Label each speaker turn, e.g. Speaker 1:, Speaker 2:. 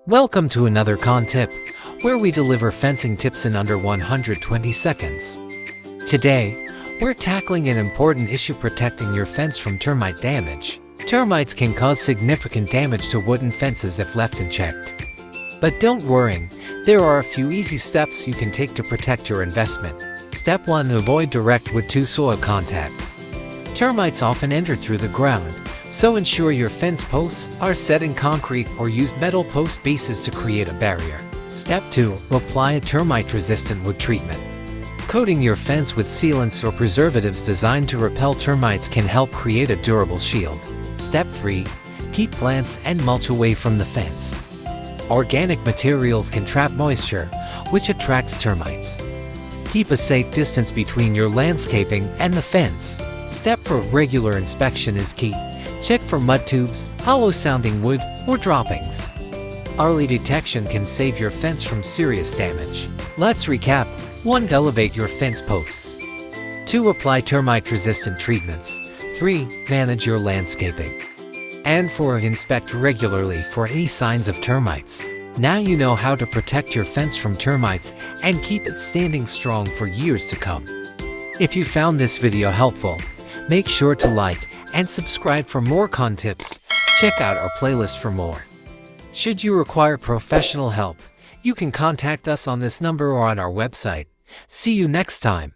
Speaker 1: Welcome to another Con Tip, where we deliver fencing tips in under 120 seconds. Today, we're tackling an important issue: protecting your fence from termite damage. Termites can cause significant damage to wooden fences if left unchecked. But don't worry, there are a few easy steps you can take to protect your investment. Step 1. Avoid direct wood-to-soil contact. Termites often enter through the ground, so ensure your fence posts are set in concrete or use metal post bases to create a barrier. Step 2. Apply a termite-resistant wood treatment. Coating your fence with sealants or preservatives designed to repel termites can help create a durable shield. Step 3. Keep plants and mulch away from the fence. Organic materials can trap moisture, which attracts termites. Keep a safe distance between your landscaping and the fence. Step 4. Regular inspection is key. Check for mud tubes, hollow-sounding wood, or droppings. Early detection can save your fence from serious damage. Let's recap. 1. Elevate your fence posts. 2. Apply termite-resistant treatments. 3. Manage your landscaping. And 4. Inspect regularly for any signs of termites. Now you know how to protect your fence from termites and keep it standing strong for years to come. If you found this video helpful, make sure to like and subscribe for more Con Tips. Check out our playlist for more. Should you require professional help, you can contact us on this number or on our website. See you next time.